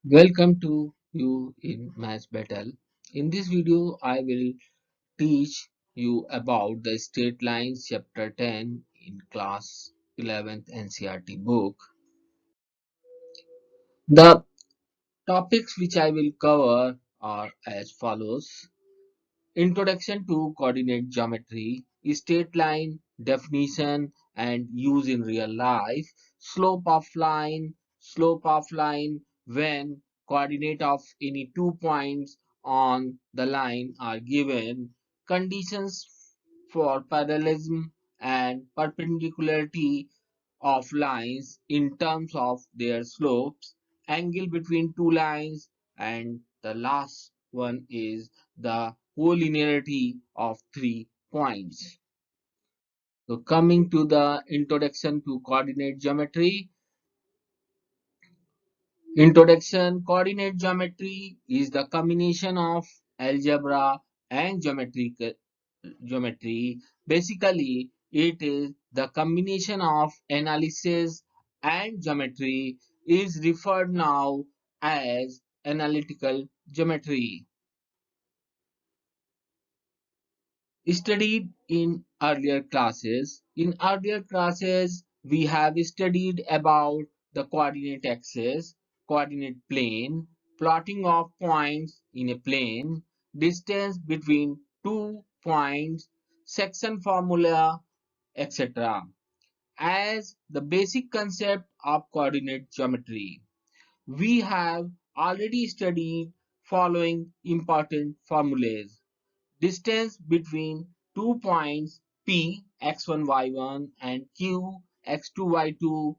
Welcome to you in Maths Battle. In this video, I will teach you about the straight lines chapter 10 in class 11th NCERT book. The topics which I will cover are as follows. Introduction to coordinate geometry, straight line definition and use in real life, slope of line when coordinate of any 2 points on the line are given, conditions for parallelism and perpendicularity of lines in terms of their slopes, angle between two lines, and the last one is the collinearity of 3 points. So coming to the introduction to coordinate geometry. Introduction coordinate geometry is the combination of algebra and geometry. Basically, it is the combination of analysis and geometry is referred now as analytical geometry. Studied in earlier classes. In earlier classes, we have studied about the coordinate axis, coordinate plane, plotting of points in a plane, distance between 2 points, section formula, etc. as the basic concept of coordinate geometry. We have already studied following important formulas. Distance between 2 points P x1 y1 and Q x2 y2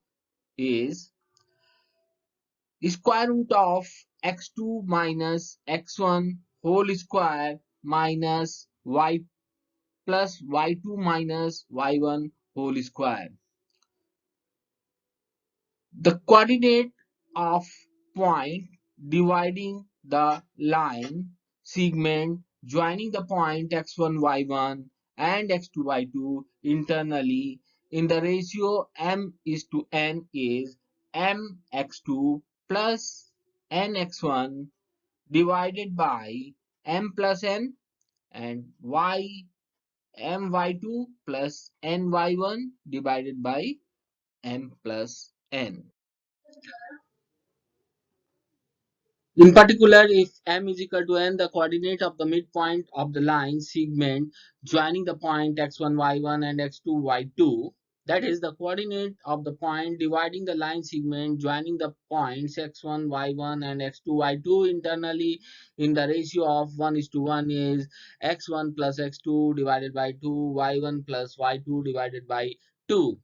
is square root of x2 minus x1 whole square minus y plus y2 minus y1 whole square. The coordinate of point dividing the line segment joining the point x1 y1 and x2 y2 internally in the ratio m is to n is mx2 plus nx1 divided by m plus n and my2 plus ny1 divided by m plus n. In particular, if m is equal to n, the coordinate of the midpoint of the line segment joining the point x1, y1 and x2, y2, that is the coordinate of the point dividing the line segment joining the points x1, y1 and x2, y2 internally in the ratio of 1 is to 1 is x1 plus x2 divided by 2, y1 plus y2 divided by 2.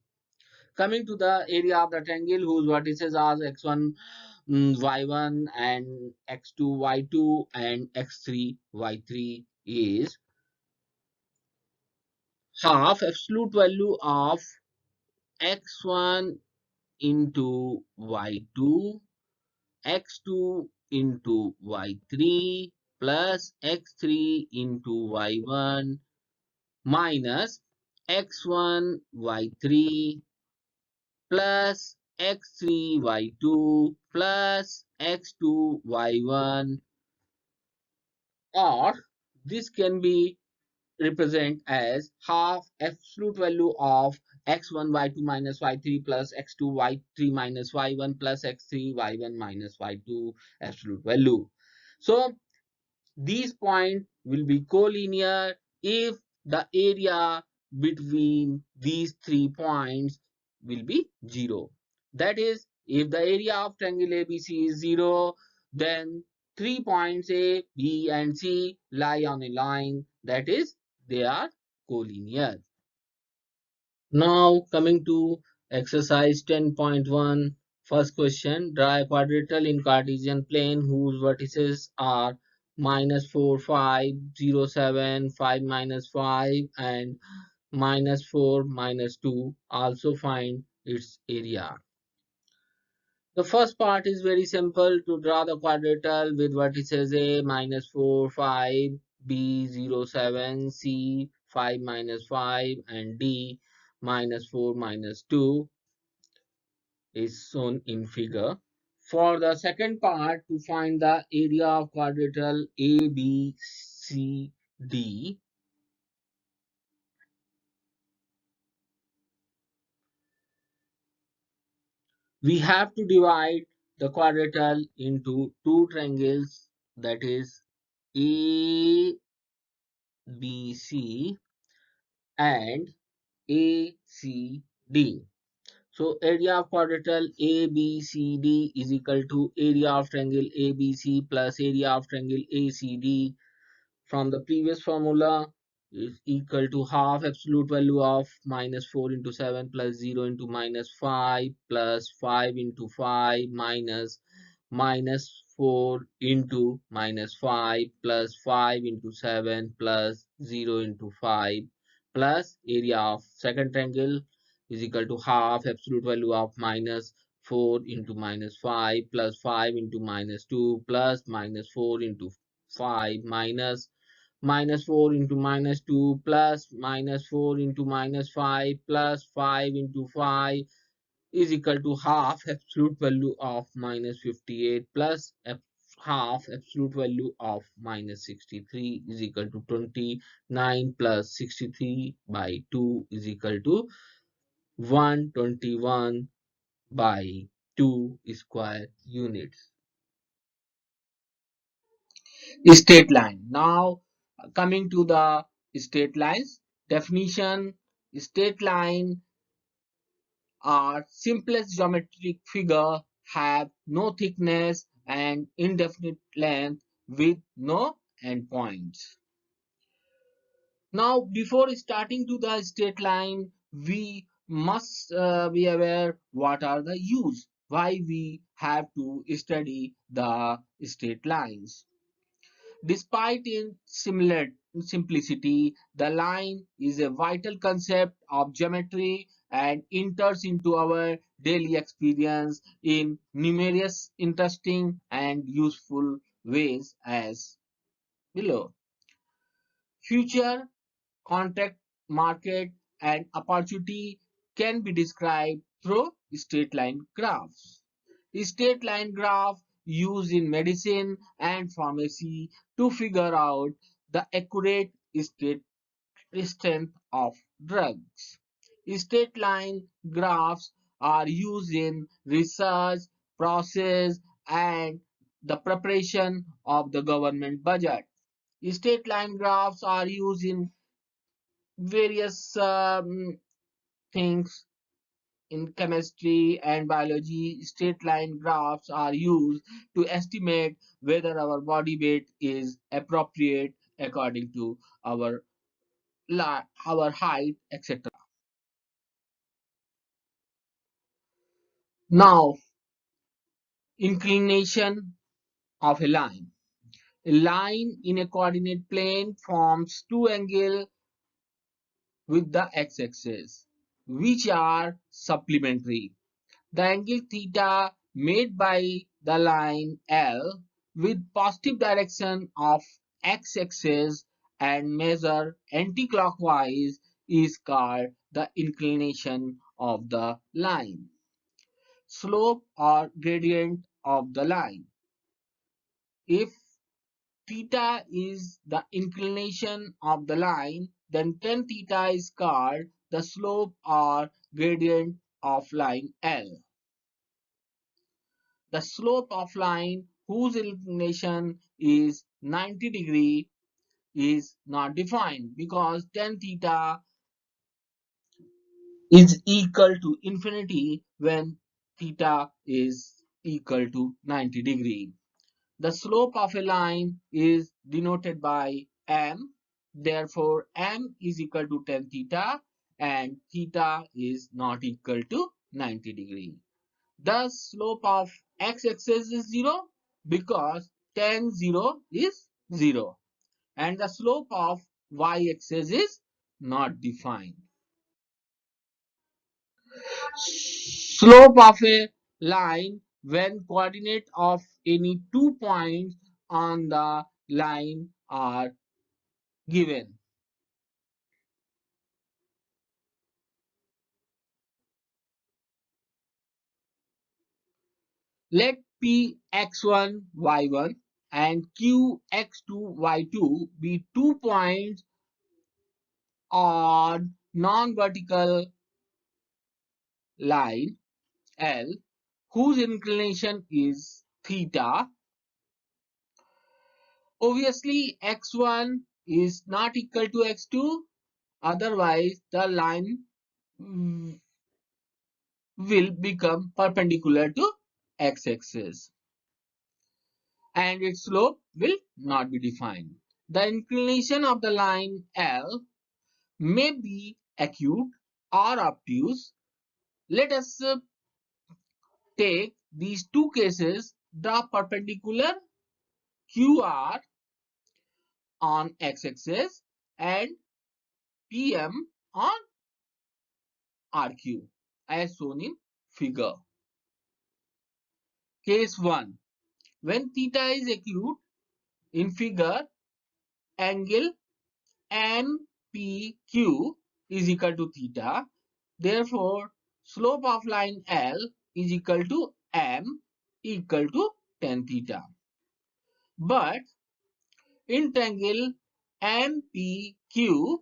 Coming to the area of the triangle whose vertices are x1 y1 and x2 y2 and x3 y3 is half absolute value of x1 into y2 x2 into y3 plus x3 into y1 minus x1 y3 plus x3 y2 plus x2 y1, or this can be represent as half absolute value of x1 y2 minus y3 plus x2 y3 minus y1 plus x3 y1 minus y2 absolute value. So these points will be collinear if the area between these 3 points will be 0. That is, if the area of triangle ABC is 0, then 3 points A, B and C lie on a line, that is, they are collinear. Now coming to exercise 10.1. First question, draw a quadrilateral in Cartesian plane whose vertices are -4, 5, 0, 7, 5, -5 and -4, -2. Also find its area. The first part is very simple. To draw the quadrilateral with vertices A -4, 5, B 0, 7, C 5, -5 and D -4, -2 is shown in figure. For the second part, to find the area of quadrilateral ABCD, we have to divide the quadrilateral into two triangles, that is ABC and ACD. So area of quadrilateral ABCD is equal to area of triangle ABC plus area of triangle ACD. From the previous formula is equal to half absolute value of minus 4 into 7 plus 0 into minus 5 plus 5 into 5 minus 4 into minus 5 plus 5 into 7 plus 0 into 5 plus area of second triangle is equal to half absolute value of minus 4 into minus 5 plus 5 into minus 2 plus minus 4 into 5 minus 4 into minus 2 plus minus 4 into minus 5 plus 5 into 5 is equal to half absolute value of minus 58 plus half absolute value of minus 63 is equal to 29 plus 63 by 2 is equal to 121 by 2 square units. Straight line. Now coming to the straight lines definition, straight line are simplest geometric figure, have no thickness and indefinite length with no endpoints. Now before starting to the straight line, we must be aware what are the use, why we have to study the straight lines. Despite its similar simplicity, the line is a vital concept of geometry and enters into our daily experience in numerous interesting and useful ways as below. Future contract market and opportunity can be described through straight line graphs. Straight line graph used in medicine and pharmacy to figure out the accurate state strength of drugs. Straight line graphs are used in research, process, and the preparation of the government budget. Straight line graphs are used in various things in chemistry and biology. Straight line graphs are used to estimate whether our body weight is appropriate according to our our height, etc. Now, inclination of a line. A line in a coordinate plane forms two angles with the x-axis, which are supplementary. The angle theta made by the line L with positive direction of x-axis and measure anticlockwise is called the inclination of the line. Slope or gradient of the line. If theta is the inclination of the line, then tan theta is called the slope or gradient of line L. The slope of line whose inclination is 90 degree is not defined because tan theta is equal to infinity when theta is equal to 90 degree. The slope of a line is denoted by m. Therefore, m is equal to tan theta and theta is not equal to 90 degree. The slope of x-axis is 0 because tan 0 is 0 and the slope of y-axis is not defined. Slope of a line when coordinate of any 2 points on the line are given. Let P x1 y1 and Q x2 y2 be 2 points on non-vertical line L whose inclination is theta, obviously x1 is not equal to x2, otherwise the line will become perpendicular to x-axis and its slope will not be defined. The inclination of the line L may be acute or obtuse. Let us take these two cases, draw perpendicular QR on x-axis and PM on RQ as shown in figure. Case 1. When theta is acute, in figure, angle MPQ is equal to theta. Therefore, slope of line L is equal to M equal to tan theta. But in triangle MPQ,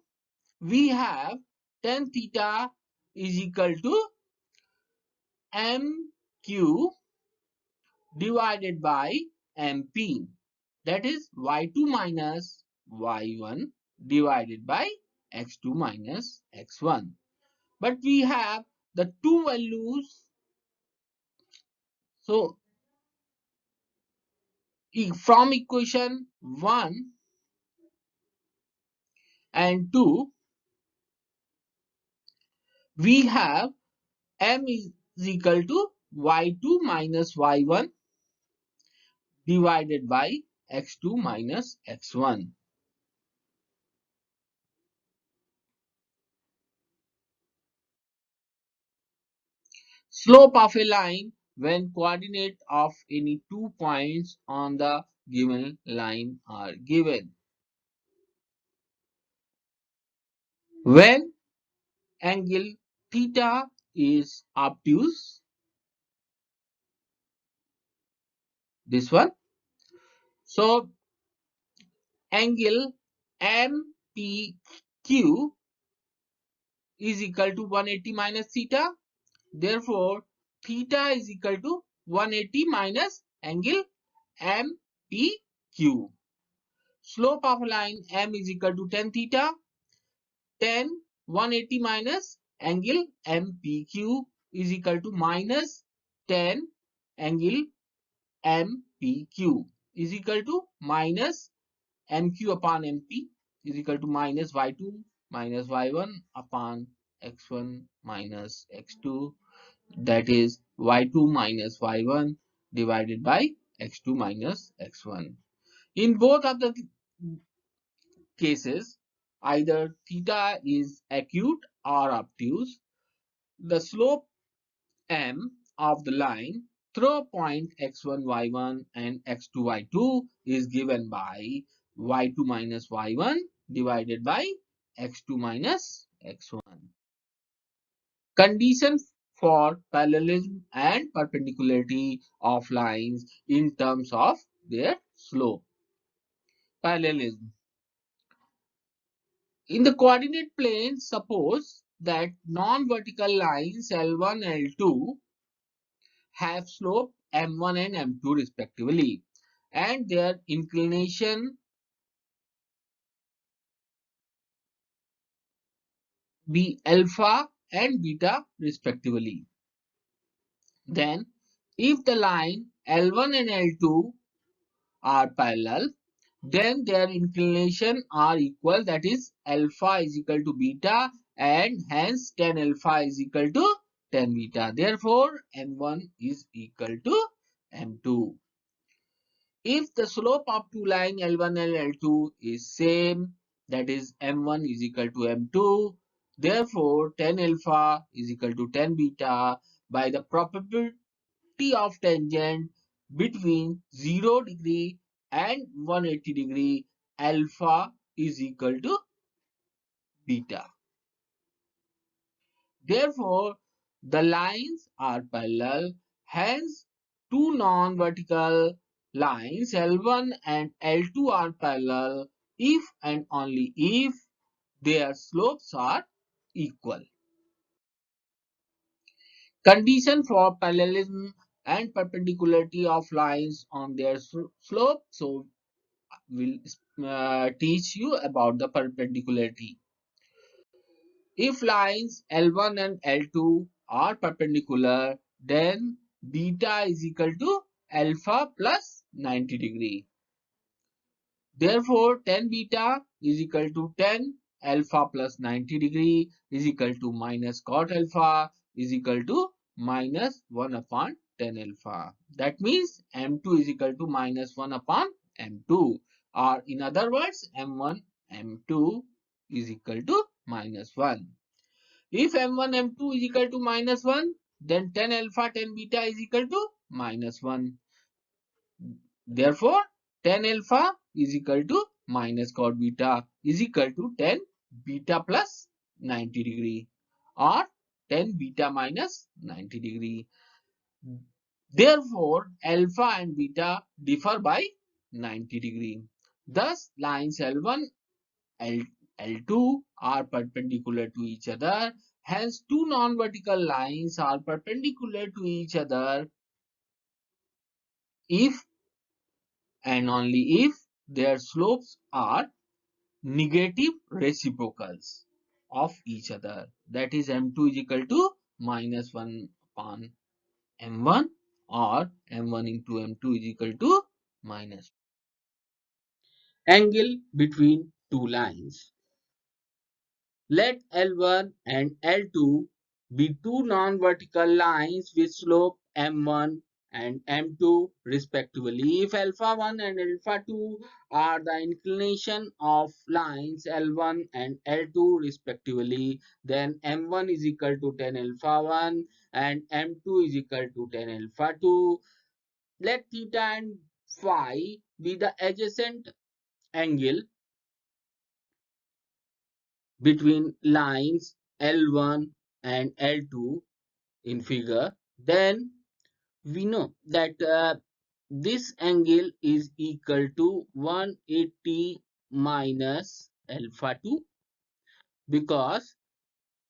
we have tan theta is equal to MQ divided by MP. That is y2 minus y1 divided by x2 minus x1. But we have the two values. So from equation 1 and 2, we have m is equal to y2 minus y1 divided by x2 minus x1. Slope of a line when coordinate of any 2 points on the given line are given. When angle theta is obtuse, this one, so angle MPQ is equal to 180 minus theta. Therefore, theta is equal to 180 minus angle MPQ. Slope of line M is equal to tan theta. Tan 180 minus angle MPQ is equal to minus tan angle MPQ is equal to minus MQ upon MP is equal to minus y2 minus y1 upon x1 minus x2, that is y2 minus y1 divided by x2 minus x1. In both of the cases, either theta is acute or obtuse. The slope M of the line through point x1 y1 and x2 y2 is given by y2 minus y1 divided by x2 minus x1. Condition for parallelism and perpendicularity of lines in terms of their slope. Parallelism. In the coordinate plane, suppose that non-vertical lines L1 and L2 have slope m1 and m2 respectively, and their inclination be alpha and beta respectively. Then, if the line L1 and L2 are parallel, then their inclination are equal, that is alpha is equal to beta, and hence tan alpha is equal to tan beta. Therefore, m1 is equal to m2. If the slope of two line L1 and L2 is same, that is m1 is equal to m2, therefore tan alpha is equal to tan beta by the probability of tangent between 0 degree and 180 degree, alpha is equal to beta. Therefore, the lines are parallel, hence two non-vertical lines L1 and L2 are parallel if and only if their slopes are equal. Condition for parallelism and perpendicularity of lines on their slope. So we'll teach you about the perpendicularity. If lines L1 and L2 are perpendicular, then beta is equal to alpha plus 90 degree. Therefore, tan beta is equal to tan alpha plus 90 degree is equal to minus cot alpha is equal to minus 1 upon tan alpha. That means M2 is equal to minus 1 upon M2, or in other words M1 M2 is equal to minus 1. If M1 M2 is equal to minus 1, then tan alpha tan beta is equal to minus 1. Therefore, tan alpha is equal to minus cot beta is equal to tan beta plus 90 degree, or tan beta minus 90 degree. Therefore, alpha and beta differ by 90 degree. Thus, lines L1 and L2 are perpendicular to each other. Hence, two non-vertical lines are perpendicular to each other if and only if their slopes are negative reciprocals of each other. That is M2 is equal to minus 1 upon M1, or M1 into M2 is equal to minus. Angle between two lines. Let L1 and L2 be two non-vertical lines with slope M1 and M2 respectively. If alpha 1 and alpha 2 are the inclination of lines L1 and L2 respectively, then M1 is equal to tan alpha 1 and M2 is equal to tan alpha 2. Let theta and phi be the adjacent angle between lines L1 and L2 in figure, then we know that this angle is equal to 180 minus alpha 2, because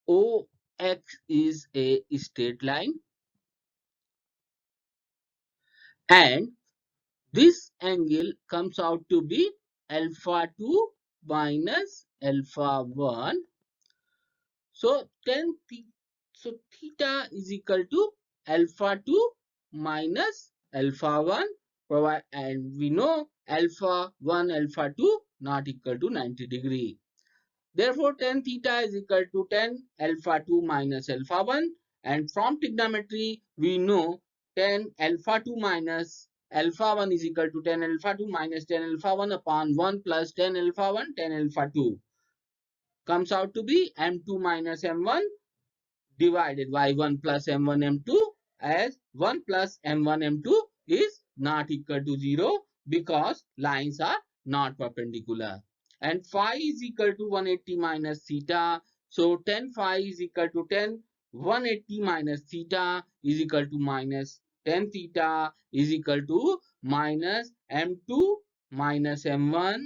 OX is a straight line and this angle comes out to be alpha 2 minus alpha 1. So so theta is equal to alpha 2 minus alpha 1, and we know alpha 1 alpha 2 not equal to 90 degree. Therefore, tan theta is equal to tan alpha 2 minus alpha 1, and from trigonometry we know tan alpha 2 minus alpha 1 is equal to tan alpha 2 minus tan alpha 1 upon 1 plus tan alpha 1 tan alpha 2, comes out to be m2 minus m1 divided by 1 plus m1 m2, as 1 plus m1 m2 is not equal to 0 because lines are not perpendicular. And phi is equal to 180 minus theta. So tan phi is equal to tan 180 minus theta is equal to minus tan theta is equal to minus m2 minus m1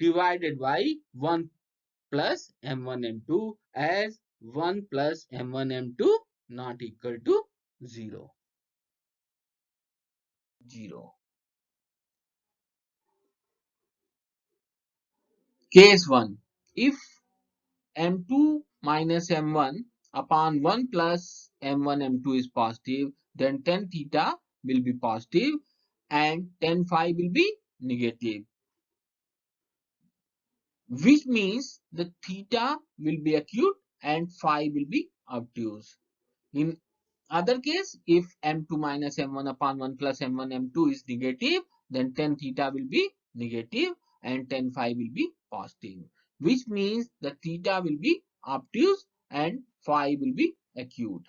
divided by 1 plus m1 m2, as 1 plus m1 m2 not equal to 0. Case 1. If m2 minus m1 upon 1 plus m1 m2 is positive, then tan theta will be positive and tan phi will be negative, which means the theta will be acute and phi will be obtuse. In other case, if m2 minus m1 upon 1 plus m1 m2 is negative, then tan theta will be negative and tan phi will be positive, which means the theta will be obtuse and phi will be acute.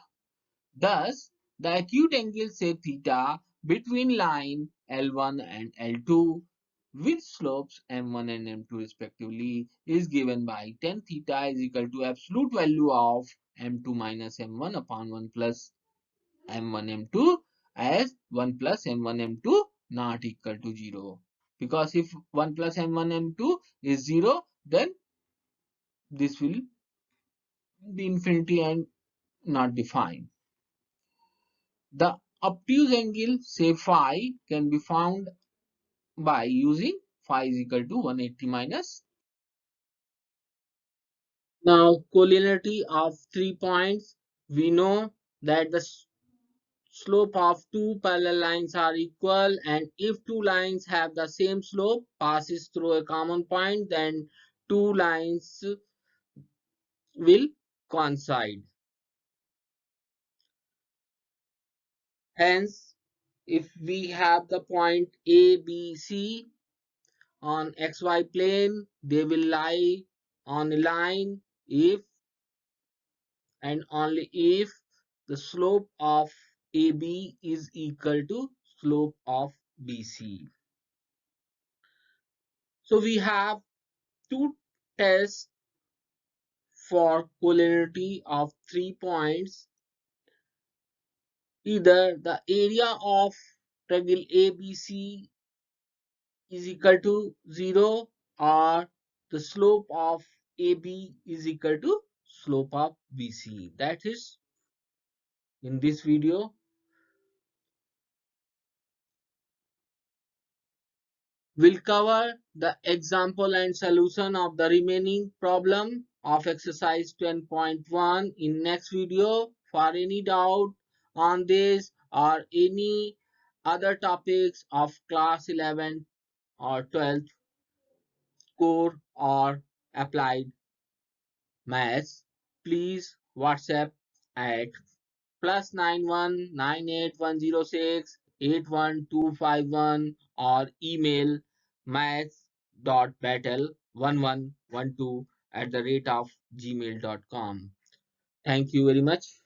Thus, the acute angle say theta between line L1 and L2 with slopes m1 and m2 respectively is given by tan theta is equal to absolute value of m2 minus m1 upon 1 plus m1 m2 as 1 plus m1 m2 not equal to 0. Because if 1 plus m1 m2 is 0, then this will be infinity and not defined. The obtuse angle, say phi, can be found by using phi is equal to 180 minus. Now, collinearity of 3 points. We know that the slope of two parallel lines are equal, and if two lines have the same slope passes through a common point, then two lines will coincide. Hence, if we have the point A, B, C on xy plane, they will lie on a line if and only if the slope of AB is equal to slope of BC. So we have two tests for collinearity of 3 points. Either the area of triangle ABC is equal to 0 or the slope of AB is equal to slope of BC. That is in this video. We'll cover the example and solution of the remaining problem of exercise 10.1 in next video. For any doubt on this or any other topics of class 11 or 12th core or applied maths, please WhatsApp at +919810681251 or email maths.battle1112 at the rate of gmail.com. Thank you very much.